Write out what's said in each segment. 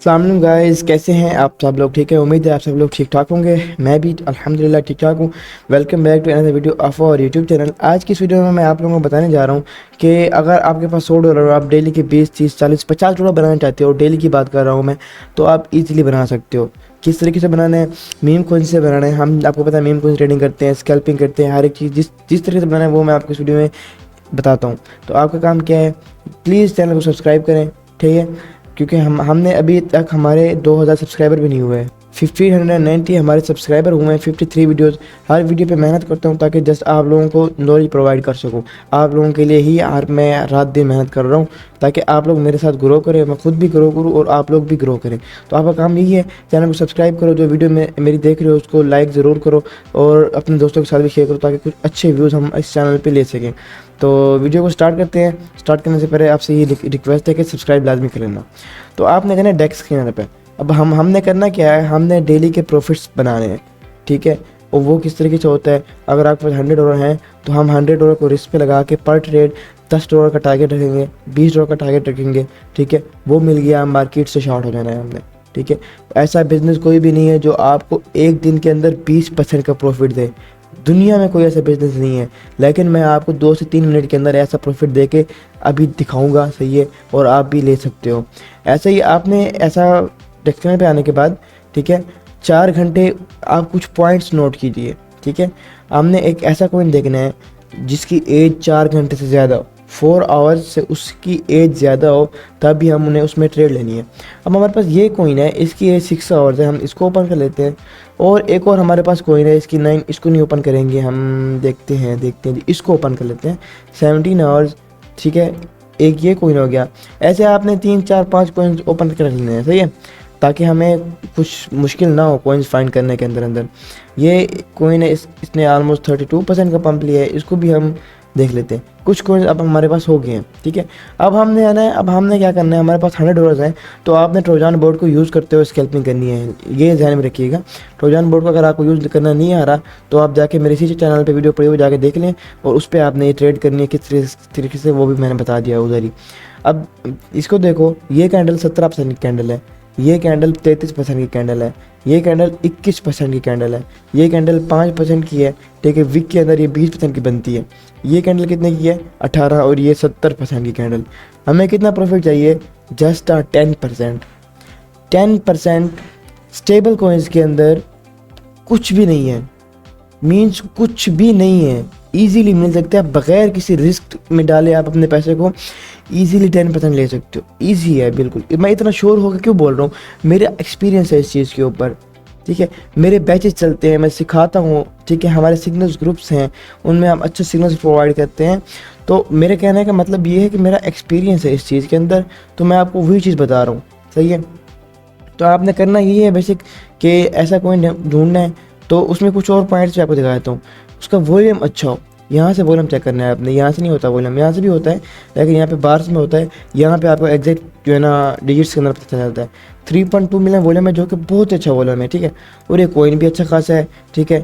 अस्सलाम वालेकुम गाइस, कैसे हैं आप सब लोग? ठीक है, उम्मीद है आप सब लोग ठीक ठाक होंगे। मैं भी अल्हम्दुलिल्लाह ठीक ठाक हूँ। Welcome back to another video of our YouTube channel. आज की इस वीडियो में मैं आप लोगों को बताने जा रहा हूँ कि अगर आपके पास $100 और आप डेली के 20, 30, 40, $50 बनाना चाहते हो, डेली की बात कर रहा हूँ मैं, तो आप ईजिली बना सकते हो। किस तरीके से बनाना है, मीम कौन से बनाना है, हम आपको पता है मीम कौन से ट्रेडिंग करते हैं, स्कैल्पिंग करते हैं, हर एक चीज़ जिस तरीके से बनाना है वो मैं आपको इस वीडियो में बताता हूँ। तो आपका काम क्या है, प्लीज़ चैनल को सब्सक्राइब करें, ठीक है, क्योंकि हमने अभी तक हमारे 2000 सब्सक्राइबर भी नहीं हुए हैं। 1590 हमारे सब्सक्राइबर हुए हैं। 53 वीडियोस, हर वीडियो पे मेहनत करता हूँ ताकि जस्ट आप लोगों को नॉलेज प्रोवाइड कर सकूँ। आप लोगों के लिए ही मैं रात दिन मेहनत कर रहा हूँ ताकि आप लोग मेरे साथ ग्रो करें, मैं खुद भी ग्रो करूँ और आप लोग भी ग्रो करें। तो आपका काम यही है, चैनल को सब्सक्राइब करो, जो वीडियो में मेरी देख रहे हो उसको लाइक ज़रूर करो और अपने दोस्तों के साथ भी शेयर करो ताकि कुछ अच्छे व्यूज़ हम इस चैनल पर ले सकें। तो वीडियो को स्टार्ट करते हैं। स्टार्ट करने से पहले आपसे ये रिक्वेस्ट है कि सब्सक्राइब लाजमी कर लेना। तो आपने करना है डेस्क स्कैनर पे। अब हमने करना क्या है, हमने डेली के प्रॉफिट्स बनाने हैं, ठीक है। और वो किस तरीके से होता है, अगर आपके पास $100 हैं तो हम $100 को रिस्क पे लगा के पर ट्रेड $10 का टारगेट रखेंगे, $20 का टारगेट रखेंगे, ठीक है। वो मिल गया, मार्केट से शॉर्ट हो जाना है हमने, ठीक है। ऐसा बिजनेस कोई भी नहीं है जो आपको एक दिन के अंदर 20% का प्रॉफिट दे। दुनिया में कोई ऐसा बिजनेस नहीं है, लेकिन मैं आपको 2 से 3 मिनट के अंदर ऐसा प्रॉफिट देके अभी दिखाऊंगा, सही है, और आप भी ले सकते हो। ऐसे ही आपने ऐसा डेस्क पे आने के बाद, ठीक है, 4 घंटे आप कुछ पॉइंट्स नोट कीजिए, ठीक है। हमने एक ऐसा कॉइन देखना है जिसकी एज 4 घंटे से ज़्यादा हो, 4 आवर्स से उसकी एज ज़्यादा हो, तभी हम उन्हें उसमें ट्रेड लेनी है। अब हमारे पास ये कॉइन है, इसकी एज 6 आवर्स है, हम इसको ओपन कर लेते हैं। और एक और हमारे पास कॉइन है, इसकी 9, इसको नहीं ओपन करेंगे हम, देखते हैं इसको ओपन कर लेते हैं, 17 आवर्स, ठीक है। एक ये कॉइन हो गया। ऐसे आपने 3, 4, 5 कॉइन ओपन कर लेने हैं, सही है, ताकि हमें कुछ मुश्किल ना हो कॉइन्स फाइंड करने के अंदर। ये कॉइन है, इसने ऑलमोस्ट 32% का पंप लिया है, इसको भी हम देख लेते हैं। कुछ कॉइन्स अब हमारे पास हो गए हैं, ठीक है। अब हमने आना है, अब हमने क्या करना है, हमारे पास $100 हैं, तो आपने ट्रोजन बोर्ड को यूज़ करते हुए स्कैल्पिंग करनी है, ये ध्यान में रखिएगा। ट्रोजन बोर्ड को अगर आपको यूज़ करना नहीं आ रहा तो आप जाके मेरे इसी चैनल पे वीडियो पड़ी हुई जाके देख लें, और उस पर आपने ये ट्रेड करनी है किस तरीके से, वो भी मैंने बता दिया उधर ही। अब इसको देखो, ये कैंडल 17% की कैंडल है, ये कैंडल 33% की कैंडल है, ये कैंडल 21% की कैंडल है, ये कैंडल 5% की है, ठीक है। वीक के अंदर ये 20% की बनती है। ये कैंडल कितने की है, 18, और ये 70% की कैंडल। हमें कितना प्रॉफिट चाहिए, जस्ट 10%। 10% स्टेबल कॉइन्स के अंदर कुछ भी नहीं है, मीन्स कुछ भी नहीं है, इजीली मिल सकता है बगैर किसी रिस्क में डाले। आप अपने पैसे को इजीली 10% ले सकते हो, इजी है बिल्कुल। मैं इतना श्योर होकर क्यों बोल रहा हूँ, मेरा एक्सपीरियंस है इस चीज़ के ऊपर, ठीक है। मेरे बैचेस चलते हैं, मैं सिखाता हूँ, ठीक है। हमारे सिग्नल्स ग्रुप्स हैं, उनमें हम अच्छे सिग्नल्स प्रोवाइड करते हैं। तो मेरे कहने का मतलब ये है कि मेरा एक्सपीरियंस है इस चीज़ के अंदर, तो मैं आपको वही चीज़ बता रहा हूँ, सही है। तो आपने करना यही है बेसिक कि ऐसा कोई ढूंढना है, तो उसमें कुछ और पॉइंट्स मैं आपको दिखाता हूँ। उसका वॉल्यूम अच्छा हो, यहाँ से वॉल्यूम चेक करना है आपने, यहाँ से नहीं होता वॉल्यूम, यहाँ से भी होता है लेकिन यहाँ पे बार्स में होता है। यहाँ पे आपको एग्जैक्ट जो है ना डिजिट्स के अंदर पता चलता है। 3.2 मिलियन वॉल्यूम है, जो कि बहुत अच्छा वॉल्यूम है, ठीक है। और ये कॉइन भी अच्छा खासा है, ठीक है।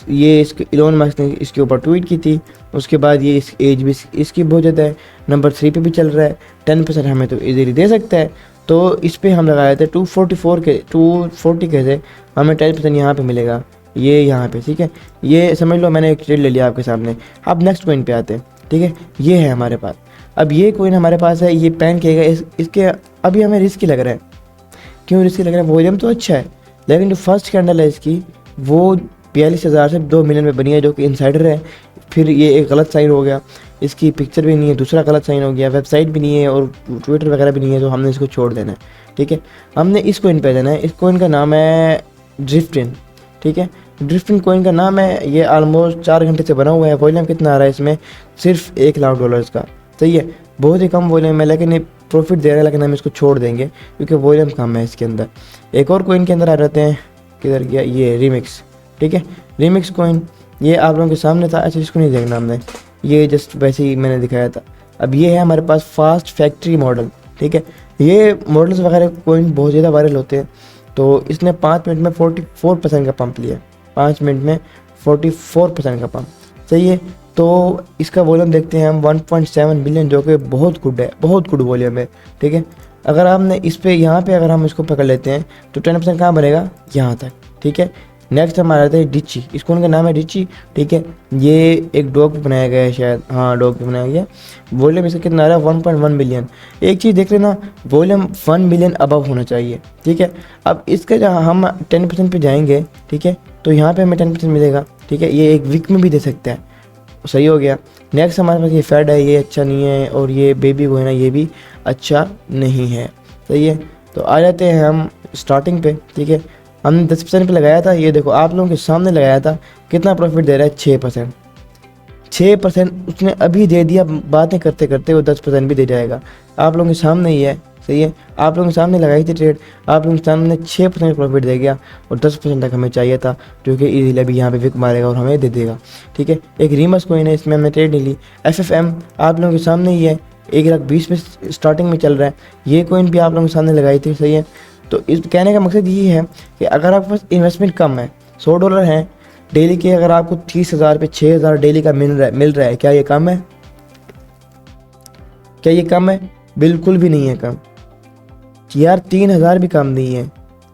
ये इसके इलोन मस्क ने इसके ऊपर ट्वीट की थी। उसके बाद ये इस एज भी इसकी बहुत ज़्यादा है, नंबर 3 पे भी चल रहा है। 10% हमें तो इजीली दे सकता है, तो इस पर हम लगाए थे 240 के से हमें 10% यहाँ पे मिलेगा, ये यहाँ पे, ठीक है। ये समझ लो मैंने एक ट्रेड ले लिया आपके सामने। अब नेक्स्ट कॉइन पे आते हैं, ठीक है। ये है हमारे पास, अब ये कॉइन हमारे पास है, ये पैन किएगा इसके। अभी हमें रिस्की लग रहा है, क्यों रिस्की लग रहा है, वॉल्यूम तो अच्छा है, लेकिन जो फर्स्ट कैंडल है इसकी वो 42,000 से 2 मिलियन में बनी है, जो कि इनसाइडर है। फिर ये एक गलत साइन हो गया, इसकी पिक्चर भी नहीं है, दूसरा गलत साइन हो गया, वेबसाइट भी नहीं है और ट्विटर वगैरह भी नहीं है, तो हमने इसको छोड़ देना है, ठीक है। हमने इस कॉइन पे देना है, इस कॉइन का नाम है ड्रिफ्टिन, ठीक है। ड्रिफ्टिन कॉइन का नाम है, ये ऑलमोस्ट 4 घंटे से बना हुआ है। वॉल्यूम कितना आ रहा है इसमें, सिर्फ $1,00,000 का, सही है। बहुत ही कम वॉल्यूम है, लेकिन ये प्रॉफिट दे रहा है, लेकिन हम इसको छोड़ देंगे क्योंकि वॉल्यूम कम है इसके अंदर। एक और कॉइन के अंदर आ जाते हैं, किधर गया, ये रीमिक्स, ठीक है। रीमिक्स कॉइन ये आप लोगों के सामने था, अच्छा इसको नहीं देखना हमने, ये जस्ट वैसे ही मैंने दिखाया था। अब ये है हमारे पास फास्ट फैक्ट्री मॉडल, ठीक है। ये मॉडल्स वगैरह कॉइन बहुत ज़्यादा वायरल होते हैं, तो इसने 5 मिनट में 44% का पंप लिया, 5 मिनट में 44% का पंप, सही है। तो इसका वॉल्यूम देखते हैं हम 1.7 बिलियन, जो कि बहुत गुड है, बहुत गुड वॉल्यूम है, ठीक है। अगर आपने इस पे यहाँ पे अगर हम इसको पकड़ लेते हैं तो 10% कहाँ बनेगा, यहाँ तक, ठीक है। नेक्स्ट हमारा आता है डिची, इसको उनका नाम है डिची, ठीक है। ये एक डॉग पे बनाया गया है शायद, हाँ डॉग पे बनाया गया। वॉल्यूम इसका कितना आ रहा है, 1.1 मिलियन। एक चीज़ देख लेना, वॉल्यूम 1 मिलियन अबव होना चाहिए, ठीक है। अब इसका जहाँ हम 10% पे जाएंगे, ठीक है, तो यहाँ पे हमें 10% मिलेगा, ठीक है। ये एक वीक में भी दे सकता है, सही हो गया। नेक्स्ट हमारे पास ये फेड है, ये अच्छा नहीं है, और ये बेबी वो है ना, ये भी अच्छा नहीं है, सही है। तो आ जाते हैं हम स्टार्टिंग पे, ठीक है। हमने 10% पे लगाया था, ये देखो आप लोगों के सामने लगाया था, कितना प्रॉफिट दे रहा है, 6%। 6% उसने अभी दे दिया, बातें करते करते वो 10% भी दे जाएगा, आप लोगों के सामने ही है, सही है। आप लोगों के सामने लगाई थी ट्रेड, आप लोगों के सामने 6% प्रॉफिट दे गया, और 10% तक हमें चाहिए था, जो कि इजीली अभी यहाँ पे विक मारेगा और हमें दे देगा, ठीक है। एक रीमस कोइन है, इसमें हमने ट्रेड नहीं ली। FFM आप लोगों के सामने ही है, 1,20,000 में स्टार्टिंग में चल रहा है, ये कोइन भी आप लोगों के सामने लगाई थी, सही है। तो इस कहने का मकसद यही है कि अगर आपके पास इन्वेस्टमेंट कम है, $100 है डेली के, अगर आपको 30,000 पे 6,000 डेली का मिल रहा है, क्या ये कम है? क्या ये कम है? बिल्कुल भी नहीं है कम यार, 3,000 भी कम नहीं है।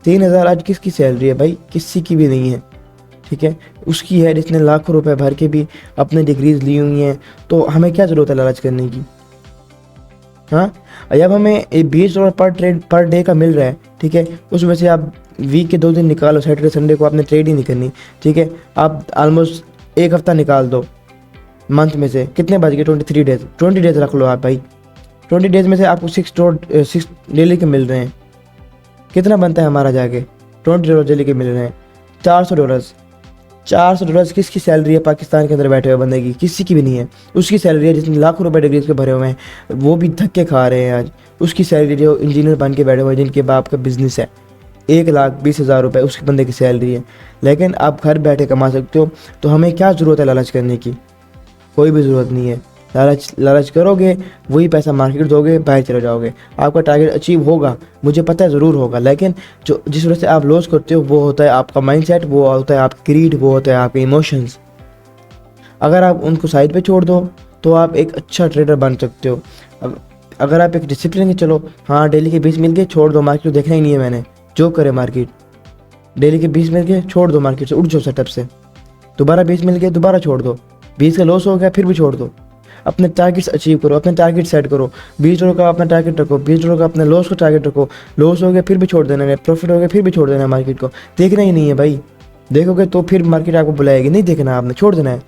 3,000 आज किसकी सैलरी है भाई? किसी की भी नहीं है, ठीक है। उसकी है जिसने लाखों रुपए भर के भी अपने डिग्रीज ली हुई हैं, तो हमें क्या ज़रूरत है लालच करने की? हाँ, जब हमें $20 पर ट्रेड पर डे का मिल रहा है, ठीक है, उसमें से आप वीक के 2 दिन निकालो, सैटरडे संडे को आपने ट्रेड ही नहीं करनी, ठीक है। आप ऑलमोस्ट 1 हफ्ता निकाल दो मंथ में से, कितने बच गए? 23 डेज, 20 डेज रख लो आप भाई। 20 डेज में से आपको 6 डेली के मिल रहे हैं, कितना बनता है हमारा जाके? $20 डेली के मिल रहे हैं, $400। $400 किसकी सैलरी है पाकिस्तान के अंदर बैठे हुए बंदे की? किसी की भी नहीं है। उसकी सैलरी है जिसने लाखों रुपए डिग्री के भरे हुए हैं, वो भी धक्के खा रहे हैं आज। उसकी सैलरी जो इंजीनियर बन के बैठे हुए हैं, जिनके बाप का बिजनेस है, 1,20,000 रुपए उसके बंदे की सैलरी है, लेकिन आप घर बैठे कमा सकते हो। तो हमें क्या ज़रूरत है लालच करने की? कोई भी ज़रूरत नहीं है। लालच करोगे, वही पैसा मार्केट दोगे, बाहर चले जाओगे। आपका टारगेट अचीव होगा, मुझे पता है ज़रूर होगा, लेकिन जो जिस वजह से आप लॉस करते हो वो होता है आपका माइंडसेट, वो होता है आपकी ग्रीड, वो होता है आपके इमोशंस। अगर आप उनको साइड पे छोड़ दो तो आप एक अच्छा ट्रेडर बन सकते हो। अगर आप एक डिसिप्लिन के चलो, हाँ डेली के 20 मिल गए, छोड़ दो, मार्केट देखना ही नहीं है मैंने, जो करे मार्केट। डेली के 20 मिल गए, छोड़ दो मार्केट से, उठ जाओ सेटअप से। दोबारा 20 मिल गए, दोबारा छोड़ दो। 20 का लॉस हो गया, फिर भी छोड़ दो। अपने टारगेट्स अचीव करो, अपने टारगेट सेट करो। $20 का अपना टारगेट रखो, $20 का अपने लॉस का टारगेट रखो। लॉस हो गया फिर भी छोड़ देना है, प्रॉफिट हो गया फिर भी छोड़ देना है, मार्केट को देखना ही नहीं है भाई। देखोगे तो फिर मार्केट आपको बुलाएगी, नहीं देखना, आपने छोड़ देना है।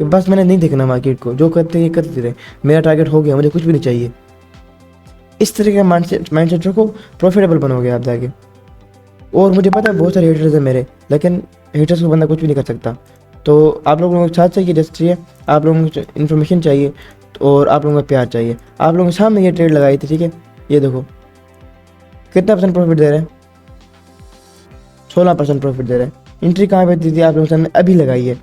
बस मैंने नहीं देखना मार्केट को, जो करते हैं करते रहे, मेरा टारगेट हो गया, मुझे कुछ भी नहीं चाहिए। इस तरह का माइंडसेट रखो, प्रॉफिटेबल बनोगे आप जाके। और मुझे पता है बहुत सारे हेटर्स हैं मेरे, लेकिन हेटर्स को बंदा कुछ भी नहीं कर सकता। तो आप लोगों को साथ चाहिए, जस्ट चाहिए, आप लोगों को इन्फॉर्मेशन चाहिए, और आप लोगों का प्यार चाहिए। आप लोगों के सामने ये ट्रेड लगाई थी, ठीक है, ये देखो कितना % प्रॉफिट दे रहा है, 16% प्रॉफिट दे रहा है। एंट्री कहाँ पे दी थी? आप लोगों के सामने अभी लगाई है।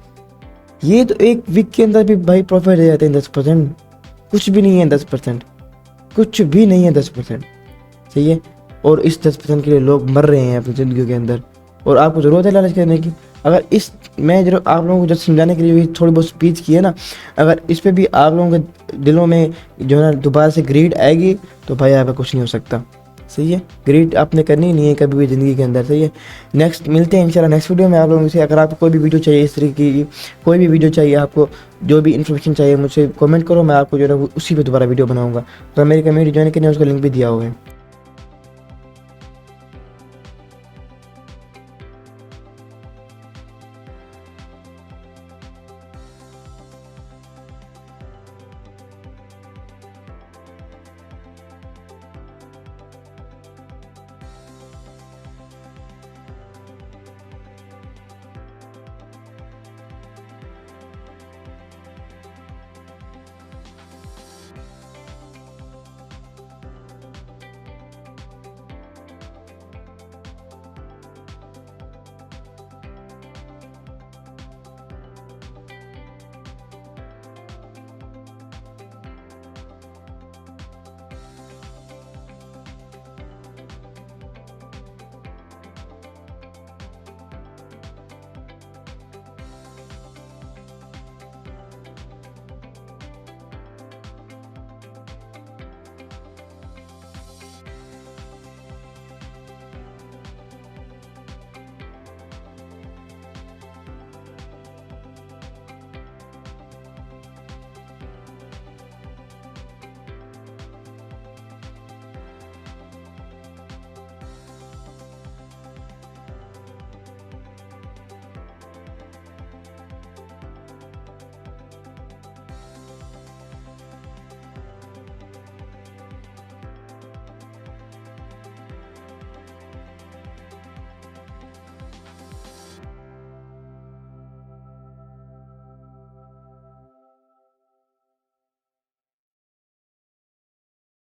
ये तो एक वीक के अंदर भी भाई प्रॉफिट दे जाते हैं 10%, कुछ भी नहीं है 10%, कुछ भी नहीं है 10%, सही है। और इस 10% के लिए लोग मर रहे हैं अपनी ज़िंदगी के अंदर, और आपको ज़रूरत है लालच करने की। अगर इस मैं जरूर आप लोगों को जब समझाने के लिए थोड़ी बहुत स्पीच की है ना, अगर इस पे भी आप लोगों के दिलों में जो है ना दोबारा से ग्रीड आएगी, तो भाई आपका कुछ नहीं हो सकता, सही है। ग्रीड आपने करनी ही नहीं है कभी भी ज़िंदगी के अंदर, सही है। नेक्स्ट मिलते हैं इंशाल्लाह नेक्स्ट वीडियो में आप लोगों से। अगर आपको कोई भी वीडियो चाहिए, इस तरीके की कोई भी वीडियो चाहिए, आपको जो भी इन्फॉर्मेशन चाहिए, मुझसे कमेंट करो, मैं आपको जो है उसी पे दोबारा वीडियो बनाऊंगा। तो मेरी कम्युनिटी ज्वाइन करने उसका लिंक भी दिया हुआ है।